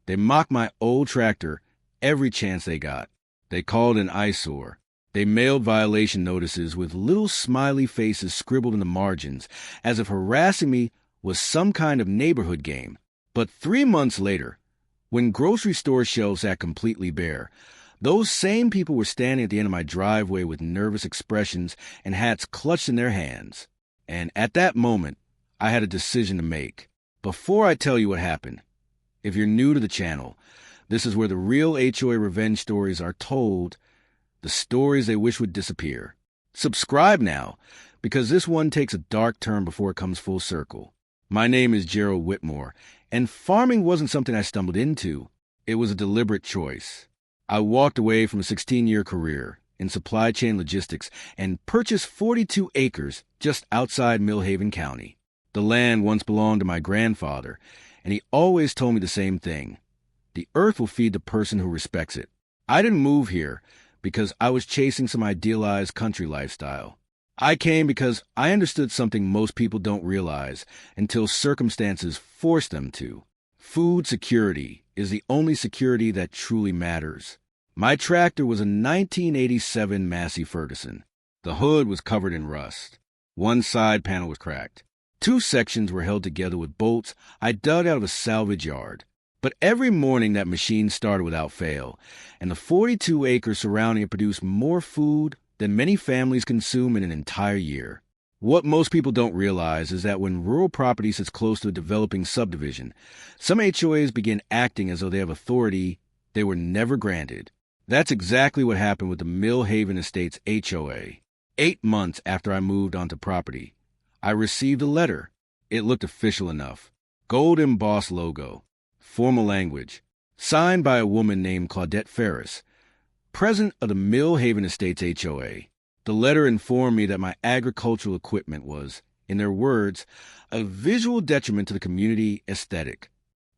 They mocked my old tractor every chance they got. They called it an eyesore. They mailed violation notices with little smiley faces scribbled in the margins, as if harassing me was some kind of neighborhood game. But 3 months later, when grocery store shelves sat completely bare, those same people were standing at the end of my driveway with nervous expressions and hats clutched in their hands. And at that moment, I had a decision to make. Before I tell you what happened, if you're new to the channel, this is where the real HOA Revenge Stories are told, the stories they wish would disappear. Subscribe now, because this one takes a dark turn before it comes full circle. My name is Gerald Whitmore, and farming wasn't something I stumbled into. It was a deliberate choice. I walked away from a 16-year career in supply chain logistics and purchased 42 acres just outside Millhaven County. The land once belonged to my grandfather, and he always told me the same thing. The earth will feed the person who respects it. I didn't move here because I was chasing some idealized country lifestyle. I came because I understood something most people don't realize until circumstances force them to. Food security is the only security that truly matters. My tractor was a 1987 Massey Ferguson. The hood was covered in rust. One side panel was cracked. 2 sections were held together with bolts I dug out of a salvage yard. But every morning that machine started without fail, and the 42 acres surrounding it produced more food than many families consume in an entire year. What most people don't realize is that when rural property sits close to a developing subdivision, some HOAs begin acting as though they have authority they were never granted. That's exactly what happened with the Millhaven Estates HOA. 8 months after I moved onto property, I received a letter. It looked official enough. Gold embossed logo. Formal language. Signed by a woman named Claudette Ferris, president of the Millhaven Estates HOA. The letter informed me that my agricultural equipment was, in their words, a visual detriment to the community aesthetic.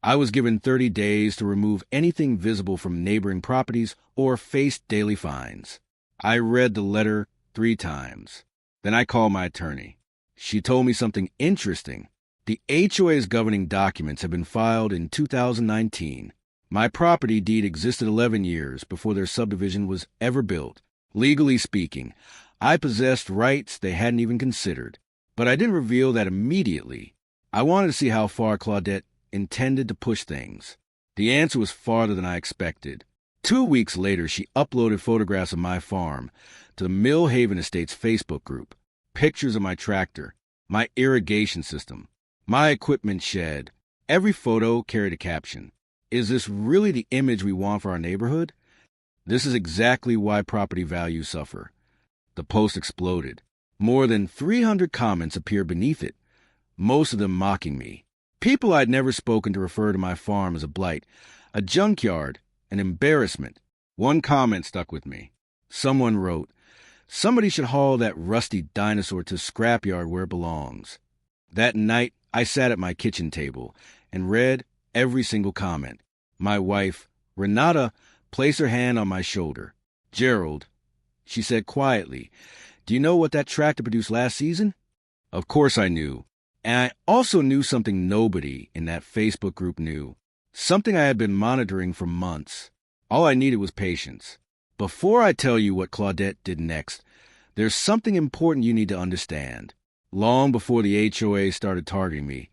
I was given 30 days to remove anything visible from neighboring properties or face daily fines. I read the letter 3 times. Then I called my attorney. She told me something interesting. The HOA's governing documents had been filed in 2019. My property deed existed 11 years before their subdivision was ever built. Legally speaking, I possessed rights they hadn't even considered. But I didn't reveal that immediately. I wanted to see how far Claudette intended to push things. The answer was farther than I expected. 2 weeks later, she uploaded photographs of my farm to the Millhaven Estates Facebook group. Pictures of my tractor, my irrigation system, my equipment shed. Every photo carried a caption. Is this really the image we want for our neighborhood? This is exactly why property values suffer. The post exploded. More than 300 comments appeared beneath it, most of them mocking me. People I'd never spoken to refer to my farm as a blight, a junkyard, an embarrassment. One comment stuck with me. Someone wrote, "Somebody should haul that rusty dinosaur to scrapyard where it belongs." That night, I sat at my kitchen table and read every single comment. My wife, Renata, placed her hand on my shoulder. "Gerald," she said quietly, "do you know what that tractor produced last season?" Of course I knew. And I also knew something nobody in that Facebook group knew. Something I had been monitoring for months. All I needed was patience. Before I tell you what Claudette did next, there's something important you need to understand. Long before the HOA started targeting me,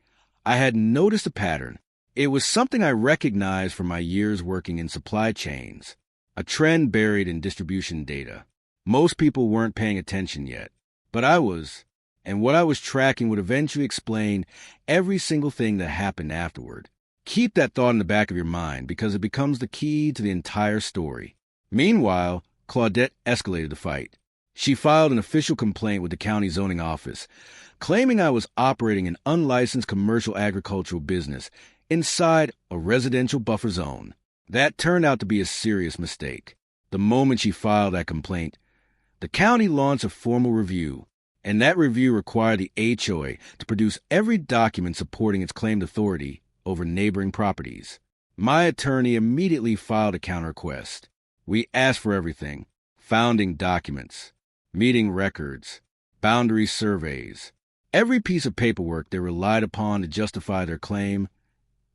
I had noticed a pattern. It was something I recognized from my years working in supply chains, a trend buried in distribution data. Most people weren't paying attention yet, but I was, and what I was tracking would eventually explain every single thing that happened afterward. Keep that thought in the back of your mind because it becomes the key to the entire story. Meanwhile, Claudette escalated the fight. She filed an official complaint with the county zoning office, claiming I was operating an unlicensed commercial agricultural business inside a residential buffer zone. That turned out to be a serious mistake. The moment she filed that complaint, the county launched a formal review, and that review required the HOA to produce every document supporting its claimed authority over neighboring properties. My attorney immediately filed a counter request. We asked for everything: founding documents, meeting records, boundary surveys, every piece of paperwork they relied upon to justify their claim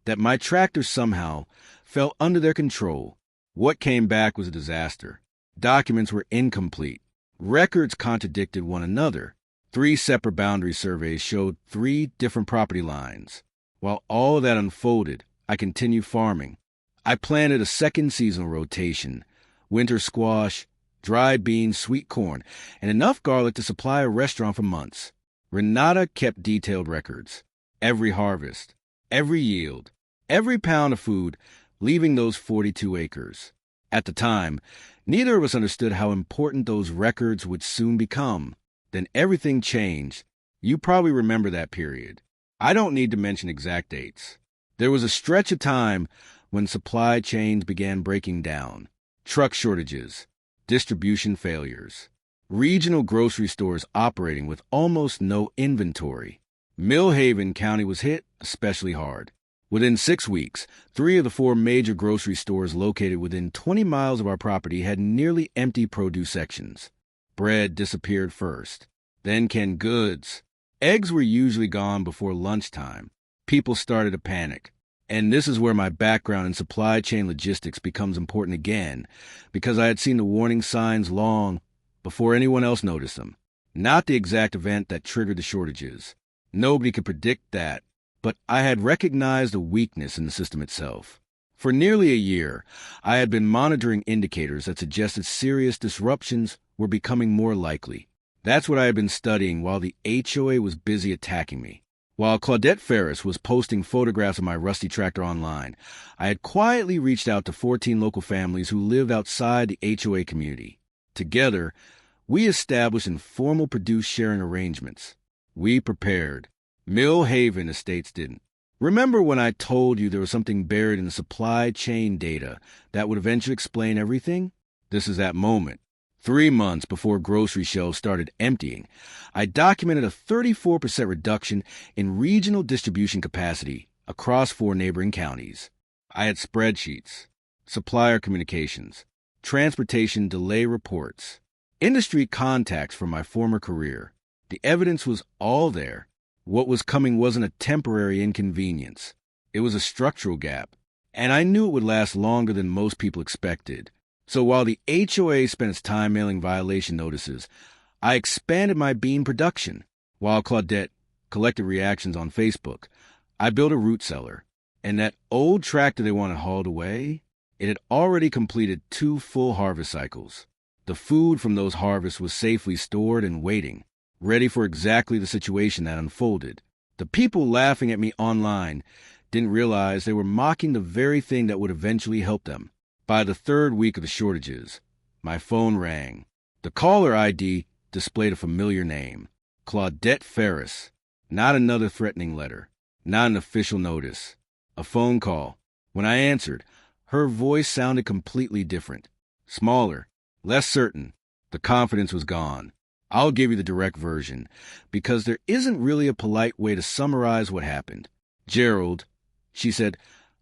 that my tractor somehow fell under their control. What came back was a disaster. Documents were incomplete. Records contradicted one another. 3 separate boundary surveys showed 3 different property lines. While all of that unfolded, I continued farming. I planted a second seasonal rotation, winter squash, dried beans, sweet corn, and enough garlic to supply a restaurant for months. Renata kept detailed records. Every harvest, every yield, every pound of food, leaving those 42 acres. At the time, neither of us understood how important those records would soon become. Then everything changed. You probably remember that period. I don't need to mention exact dates. There was a stretch of time when supply chains began breaking down. Truck shortages, distribution failures, regional grocery stores operating with almost no inventory. Millhaven County was hit especially hard. Within 6 weeks, 3 of the 4 major grocery stores located within 20 miles of our property had nearly empty produce sections. Bread disappeared first, then canned goods. Eggs were usually gone before lunchtime. People started to panic. And this is where my background in supply chain logistics becomes important again, because I had seen the warning signs long before anyone else noticed them. Not the exact event that triggered the shortages. Nobody could predict that, but I had recognized a weakness in the system itself. For nearly a year, I had been monitoring indicators that suggested serious disruptions were becoming more likely. That's what I had been studying while the HOA was busy attacking me. While Claudette Ferris was posting photographs of my rusty tractor online, I had quietly reached out to 14 local families who lived outside the HOA community. Together, we established informal produce sharing arrangements. We prepared. Millhaven Estates didn't. Remember when I told you there was something buried in the supply chain data that would eventually explain everything? This is that moment. 3 months before grocery shelves started emptying, I documented a 34% reduction in regional distribution capacity across 4 neighboring counties. I had spreadsheets, supplier communications, transportation delay reports, industry contacts from my former career. The evidence was all there. What was coming wasn't a temporary inconvenience. It was a structural gap, and I knew it would last longer than most people expected. So while the HOA spent its time mailing violation notices, I expanded my bean production. While Claudette collected reactions on Facebook, I built a root cellar. And that old tractor they wanted hauled away, it had already completed 2 full harvest cycles. The food from those harvests was safely stored and waiting, ready for exactly the situation that unfolded. The people laughing at me online didn't realize they were mocking the very thing that would eventually help them. By the 3rd week of the shortages, my phone rang. The caller ID displayed a familiar name, Claudette Ferris. Not another threatening letter, not an official notice. A phone call. When I answered, her voice sounded completely different. Smaller, less certain. The confidence was gone. I'll give you the direct version, because there isn't really a polite way to summarize what happened. Gerald, she said,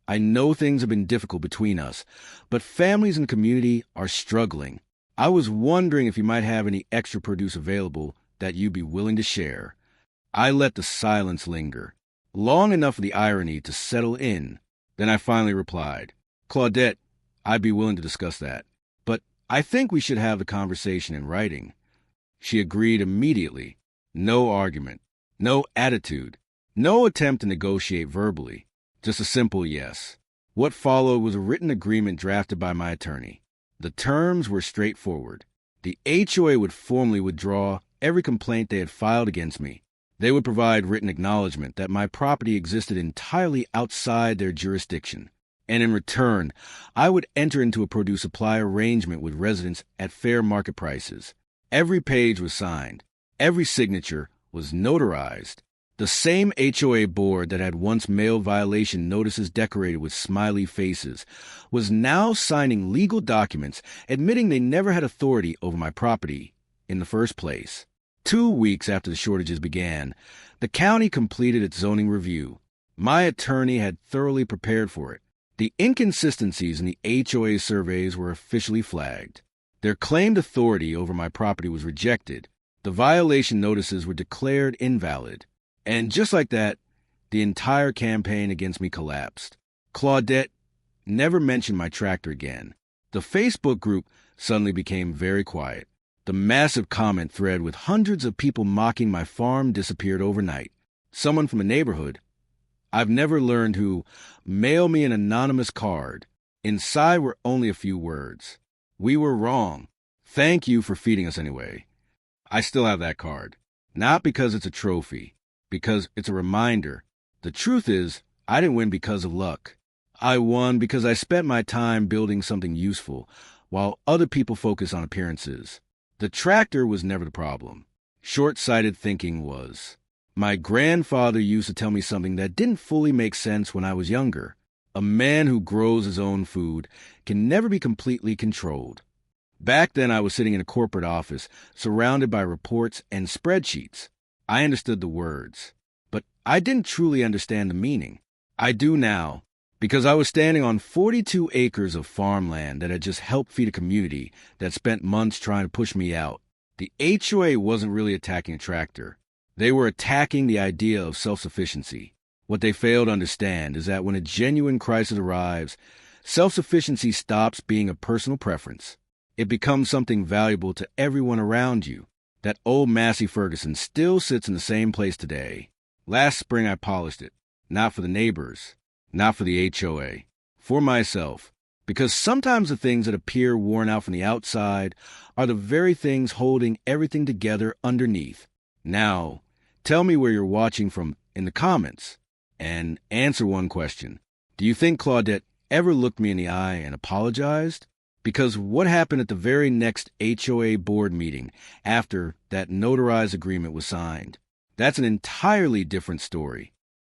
I know things have been difficult between us, but families in the community are struggling. I was wondering if you might have any extra produce available that you'd be willing to share. I let the silence linger, long enough for the irony to settle in. Then I finally replied, Claudette, I'd be willing to discuss that, but I think we should have the conversation in writing. She agreed immediately. No argument, no attitude, no attempt to negotiate verbally. Just a simple yes. What followed was a written agreement drafted by my attorney. The terms were straightforward. The HOA would formally withdraw every complaint they had filed against me. They would provide written acknowledgement that my property existed entirely outside their jurisdiction. And in return, I would enter into a produce supply arrangement with residents at fair market prices. Every page was signed. Every signature was notarized. The same HOA board that had once mailed violation notices decorated with smiley faces was now signing legal documents admitting they never had authority over my property in the first place. 2 weeks after the shortages began, the county completed its zoning review. My attorney had thoroughly prepared for it. The inconsistencies in the HOA surveys were officially flagged. Their claimed authority over my property was rejected. The violation notices were declared invalid. And just like that, the entire campaign against me collapsed. Claudette, never mentioned my tractor again. The Facebook group suddenly became very quiet. The massive comment thread with hundreds of people mocking my farm disappeared overnight. Someone from a neighborhood I've never learned who mailed me an anonymous card. Inside were only a few words. "We were wrong. Thank you for feeding us anyway." I still have that card. Not because it's a trophy, because it's a reminder. The truth is, I didn't win because of luck. I won because I spent my time building something useful, while other people focus on appearances. The tractor was never the problem. Short-sighted thinking was. My grandfather used to tell me something that didn't fully make sense when I was younger. A man who grows his own food can never be completely controlled. Back then, I was sitting in a corporate office, surrounded by reports and spreadsheets. I understood the words, but I didn't truly understand the meaning. I do now, because I was standing on 42 acres of farmland that had just helped feed a community that spent months trying to push me out. The HOA wasn't really attacking a tractor. They were attacking the idea of self-sufficiency. What they failed to understand is that when a genuine crisis arrives, self-sufficiency stops being a personal preference. It becomes something valuable to everyone around you. That old Massey Ferguson still sits in the same place today. Last spring I polished it, not for the neighbors, not for the HOA, for myself, because sometimes the things that appear worn out from the outside are the very things holding everything together underneath. Now, tell me where you're watching from in the comments, and answer one question. Do you think Claudette ever looked me in the eye and apologized? Because what happened at the very next HOA board meeting after that notarized agreement was signed? That's an entirely different story.